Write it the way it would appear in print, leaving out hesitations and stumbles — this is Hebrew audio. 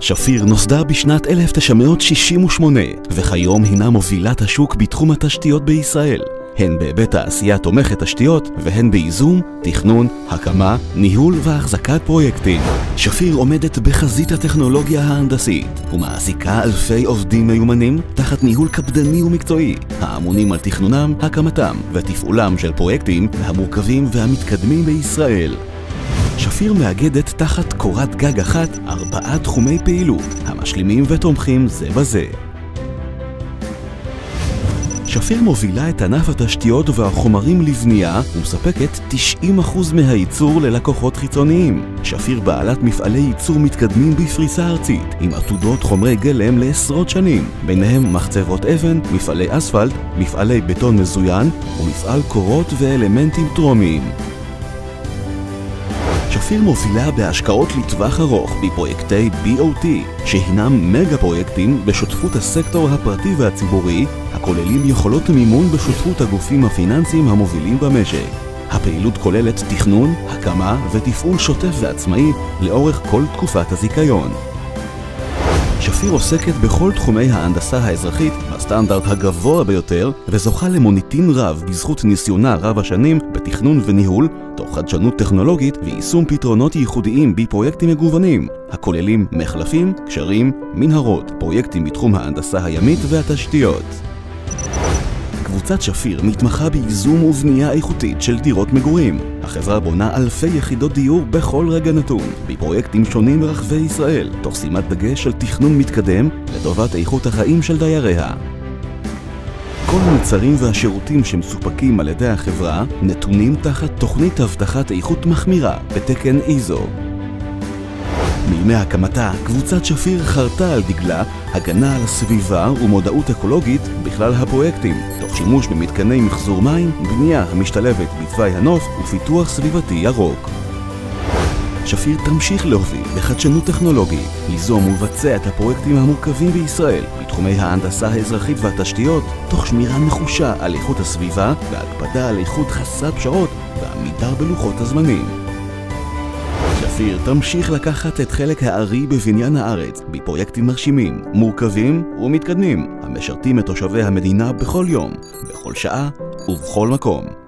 שפיר נוסדה בשנת 1968, וכיום הינה מובילת השוק בתחום התשתיות בישראל, הן בהיבט העשייה תומכת תשתיות, והן בייזום, תכנון, הקמה, ניהול והחזקת פרויקטים. שפיר עומדת בחזית הטכנולוגיה ההנדסית, ומעסיקה אלפי עובדים מיומנים תחת ניהול קפדני ומקצועי, האמונים על תכנונם, הקמתם ותפעולם של פרויקטים המורכבים והמתקדמים בישראל. שפיר מאגדת תחת קורת גג אחת 4 תחומי פעילות, המשלימים ותומכים זה בזה. שפיר מובילה את ענף התשתיות והחומרים לבנייה ומספקת 90% מהייצור ללקוחות חיצוניים. שפיר בעלת מפעלי ייצור מתקדמים בפריסה ארצית, עם עתודות חומרי גלם לעשרות שנים, ביניהם מחצבות אבן, מפעלי אספלט, מפעלי בטון מזוין ומפעל קורות ואלמנטים טרומיים. שפיר מובילה בהשקעות לטווח ארוך בפרויקטי BOT, שהינם מגה פרויקטים בשותפות הסקטור הפרטי והציבורי, הכוללים יכולות מימון בשותפות הגופים הפיננסיים המובילים במשק. הפעילות כוללת תכנון, הקמה ותפעול שוטף ועצמאי לאורך כל תקופת הזיכיון. שפיר עוסקת בכל תחומי ההנדסה האזרחית בסטנדרט הגבוה ביותר, וזוכה למוניטין רב בזכות ניסיונה רב השנים בתכנון וניהול, תוך חדשנות טכנולוגית ויישום פתרונות ייחודיים בפרויקטים מגוונים, הכוללים מחלפים, קשרים, מנהרות, פרויקטים בתחום ההנדסה הימית והתשתיות. קבוצת שפיר מתמחה בייזום ובנייה איכותית של דירות מגורים. החברה בונה אלפי יחידות דיור בכל רגע נתון, בפרויקטים שונים ברחבי ישראל, תוך שימת דגש על תכנון מתקדם לטובת איכות החיים של דייריה. כל המוצרים והשירותים שמסופקים על ידי החברה נתונים תחת תוכנית הבטחת איכות מחמירה בתקן איזו. מימי הקמתה, קבוצת שפיר חרתה על דגלה הגנה על הסביבה ומודעות אקולוגית בכלל הפרויקטים, תוך שימוש במתקני מחזור מים, בנייה המשתלבת בתוואי הנוף ופיתוח סביבתי ירוק. שפיר תמשיך להוביל בחדשנות טכנולוגית, ליזום ולבצע את הפרויקטים המורכבים בישראל בתחומי ההנדסה האזרחית והתשתיות, תוך שמירה נחושה על איכות הסביבה והקפדה על איכות חסרת פשרות ועמידה בלוחות הזמנים. שפיר תמשיך לקחת את חלק הארי בבניין הארץ בפרויקטים מרשימים, מורכבים ומתקדמים, המשרתים את תושבי המדינה בכל יום, בכל שעה ובכל מקום.